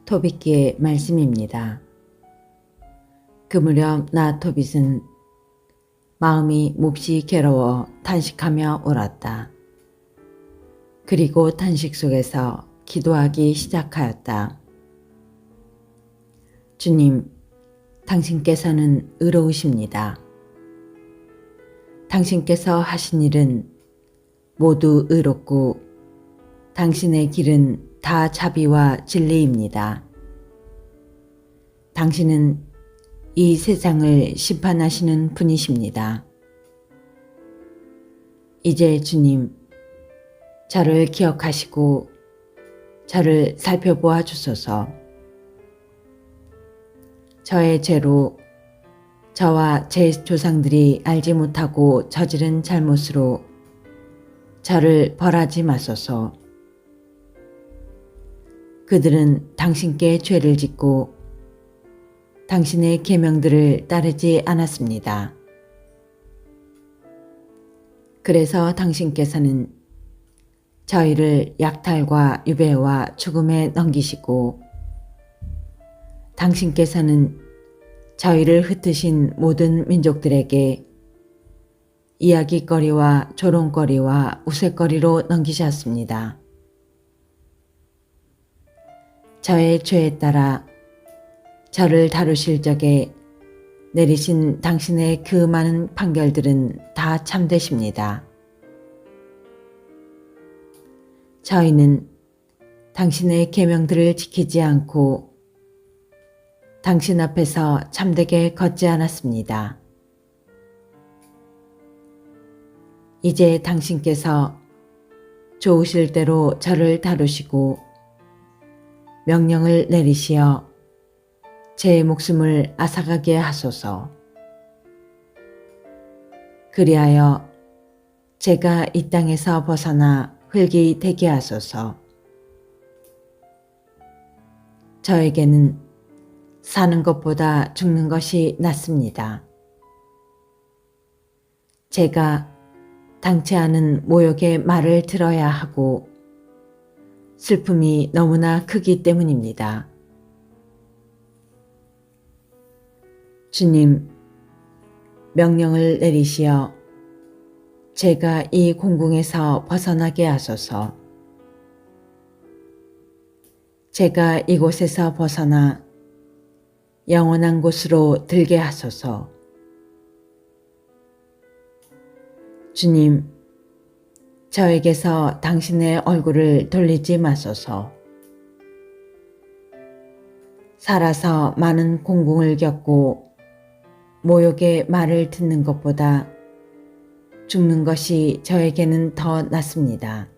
토빗기의 말씀입니다. 그 무렵 나 토빗은 마음이 몹시 괴로워 탄식하며 울었다. 그리고 탄식 속에서 기도하기 시작하였다. 주님, 당신께서는 의로우십니다. 당신께서 하신 일은 모두 의롭고 당신의 길은 다 자비와 진리입니다. 당신은 이 세상을 심판하시는 분이십니다. 이제 주님, 저를 기억하시고 저를 살펴보아 주소서. 저의 죄로 저와 제 조상들이 알지 못하고 저지른 잘못으로 저를 벌하지 마소서. 그들은 당신께 죄를 짓고 당신의 계명들을 따르지 않았습니다. 그래서 당신께서는 저희를 약탈과 유배와 죽음에 넘기시고 당신께서는 저희를 흩으신 모든 민족들에게 이야기거리와 조롱거리와 우스갯거리로 넘기셨습니다. 저의 죄에 따라 저를 다루실 적에 내리신 당신의 그 많은 판결들은 다 참되십니다. 저희는 당신의 계명들을 지키지 않고 당신 앞에서 참되게 걷지 않았습니다. 이제 당신께서 좋으실 대로 저를 다루시고 명령을 내리시어 제 목숨을 앗아가게 하소서. 그리하여 제가 이 땅에서 벗어나 흙이 되게 하소서. 저에게는 사는 것보다 죽는 것이 낫습니다. 제가 당치 않은 모욕의 말을 들어야 하고 슬픔이 너무나 크기 때문입니다. 주님, 명령을 내리시어 제가 이 공궁에서 벗어나게 하소서. 제가 이곳에서 벗어나 영원한 곳으로 들게 하소서. 주님, 저에게서 당신의 얼굴을 돌리지 마소서. 살아서 많은 공궁을 겪고 모욕의 말을 듣는 것보다 죽는 것이 저에게는 더 낫습니다.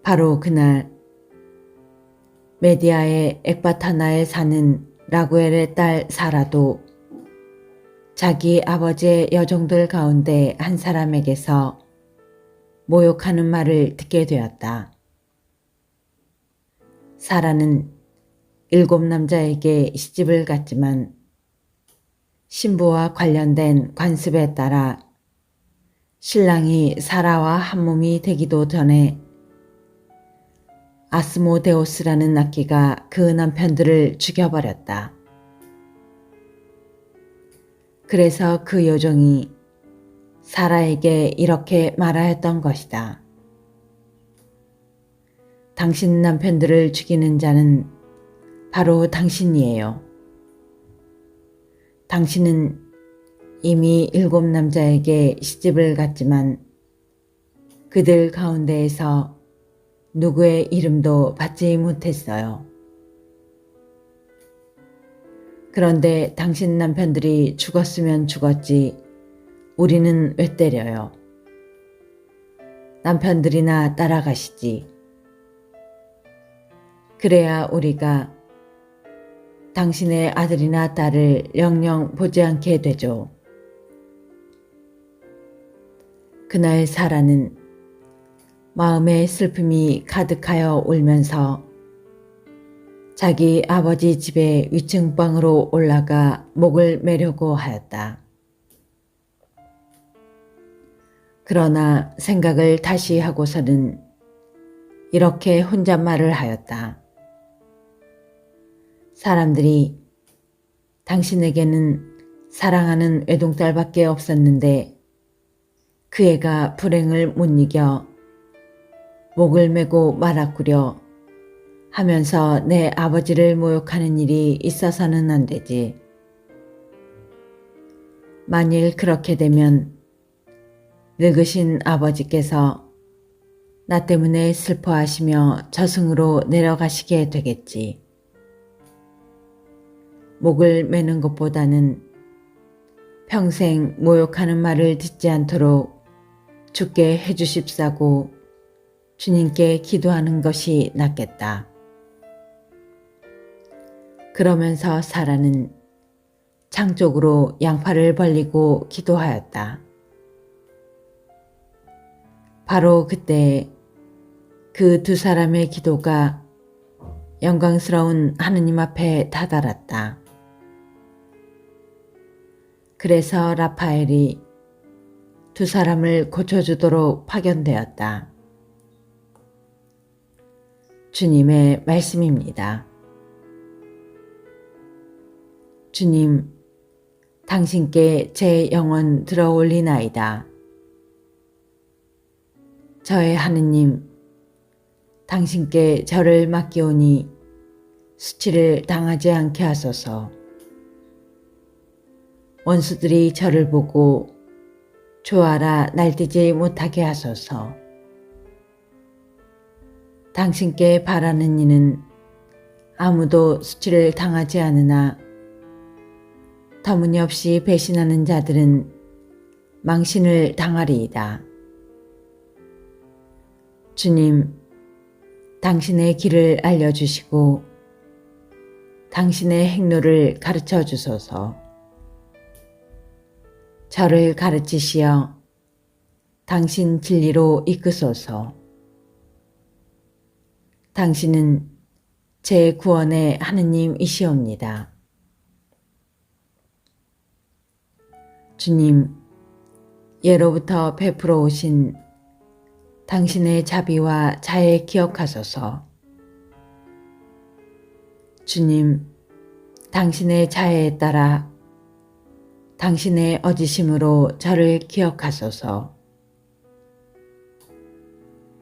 바로 그날 메디아의 엑바타나에 사는 라구엘의 딸 사라도 자기 아버지의 여종들 가운데 한 사람에게서 모욕하는 말을 듣게 되었다. 사라는 7 남자에게 시집을 갔지만 신부와 관련된 관습에 따라 신랑이 사라와 한몸이 되기도 전에 아스모데오스라는 낙기가 그 남편들을 죽여버렸다. 그래서 그 여종이 사라에게 이렇게 말하였던 것이다. 당신 남편들을 죽이는 자는 바로 당신이에요. 당신은 이미 7 남자에게 시집을 갔지만 그들 가운데에서 누구의 이름도 받지 못했어요. 그런데 당신 남편들이 죽었으면 죽었지 우리는 왜 때려요? 남편들이나 따라가시지. 그래야 우리가 당신의 아들이나 딸을 영영 보지 않게 되죠. 그날 사라는 마음에 슬픔이 가득하여 울면서 자기 아버지 집의 위층방으로 올라가 목을 매려고 하였다. 그러나 생각을 다시 하고서는 이렇게 혼잣말을 하였다. 사람들이 당신에게는 사랑하는 외동딸밖에 없었는데 그 애가 불행을 못 이겨 목을 메고 말아꾸려 하면서 내 아버지를 모욕하는 일이 있어서는 안 되지. 만일 그렇게 되면 늙으신 아버지께서 나 때문에 슬퍼하시며 저승으로 내려가시게 되겠지. 목을 매는 것보다는 평생 모욕하는 말을 듣지 않도록 죽게 해주십사고 주님께 기도하는 것이 낫겠다. 그러면서 사라는 창 쪽으로 양팔을 벌리고 기도하였다. 바로 그때 그 두 사람의 기도가 영광스러운 하느님 앞에 다다랐다. 그래서 라파엘이 두 사람을 고쳐주도록 파견되었다. 주님의 말씀입니다. 주님, 당신께 제 영혼 들어올리나이다. 저의 하느님, 당신께 저를 맡기오니 수치를 당하지 않게 하소서. 원수들이 저를 보고 좋아라 날뛰지 못하게 하소서. 당신께 바라는 이는 아무도 수치를 당하지 않으나 터무니없이 배신하는 자들은 망신을 당하리이다. 주님, 당신의 길을 알려주시고 당신의 행로를 가르쳐 주소서. 저를 가르치시어 당신 진리로 이끄소서. 당신은 제 구원의 하느님이시옵니다. 주님, 예로부터 베풀어 오신 당신의 자비와 자애 기억하소서. 주님, 당신의 자애에 따라 당신의 어지심으로 저를 기억하소서.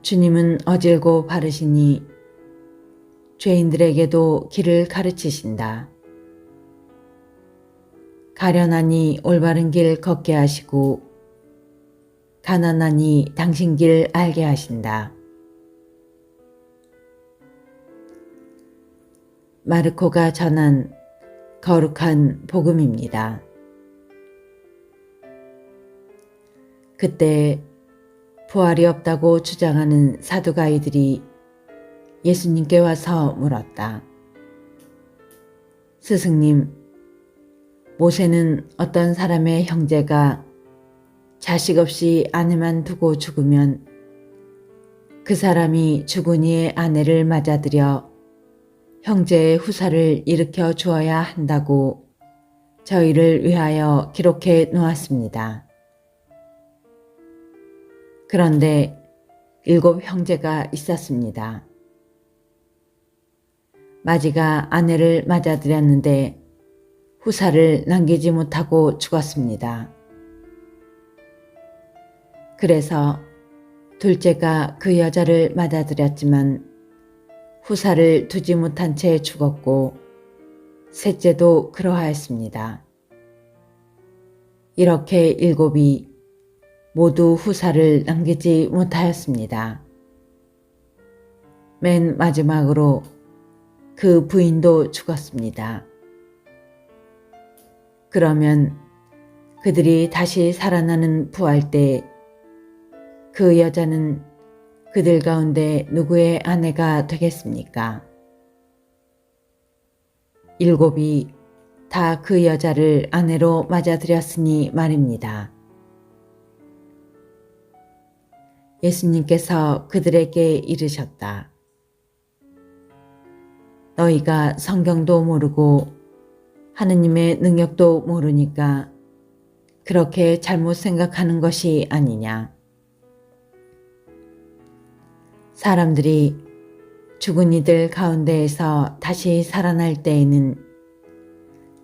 주님은 어질고 바르시니 죄인들에게도 길을 가르치신다. 가련하니 올바른 길 걷게 하시고 가난하니 당신 길 알게 하신다. 마르코가 전한 거룩한 복음입니다. 그때 부활이 없다고 주장하는 사두가이들이 예수님께 와서 물었다. 스승님, 모세는 어떤 사람의 형제가 자식 없이 아내만 두고 죽으면 그 사람이 죽은 이의 아내를 맞아들여 형제의 후사를 일으켜 주어야 한다고 저희를 위하여 기록해 놓았습니다. 그런데 7 형제가 있었습니다. 마지가 아내를 맞아들였는데 후사를 남기지 못하고 죽었습니다. 그래서 둘째가 그 여자를 맞아들였지만 후사를 두지 못한 채 죽었고 셋째도 그러하였습니다. 이렇게 7이 모두 후사를 남기지 못하였습니다. 맨 마지막으로 그 부인도 죽었습니다. 그러면 그들이 다시 살아나는 부활 때 그 여자는 그들 가운데 누구의 아내가 되겠습니까? 7이 다 그 여자를 아내로 맞아들였으니 말입니다. 예수님께서 그들에게 이르셨다. 너희가 성경도 모르고 하느님의 능력도 모르니까 그렇게 잘못 생각하는 것이 아니냐. 사람들이 죽은 이들 가운데에서 다시 살아날 때에는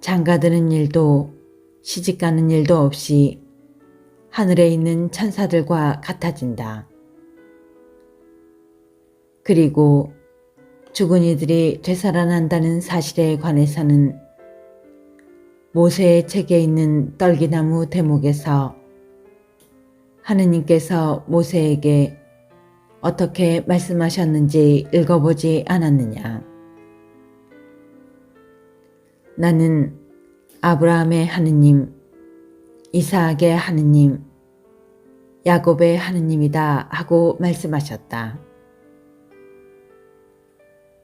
장가드는 일도 시집가는 일도 없이 하늘에 있는 천사들과 같아진다. 그리고 죽은 이들이 되살아난다는 사실에 관해서는 모세의 책에 있는 떨기나무 대목에서 하느님께서 모세에게 어떻게 말씀하셨는지 읽어보지 않았느냐. 나는 아브라함의 하느님, 이삭의 하느님, 야곱의 하느님이다 하고 말씀하셨다.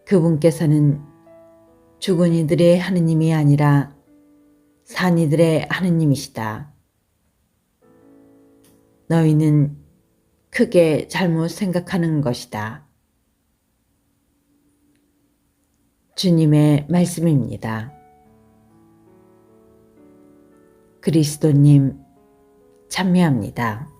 그분께서는 죽은 이들의 하느님이 아니라 산 이들의 하느님이시다. 너희는 크게 잘못 생각하는 것이다. 주님의 말씀입니다. 그리스도님, 찬미합니다.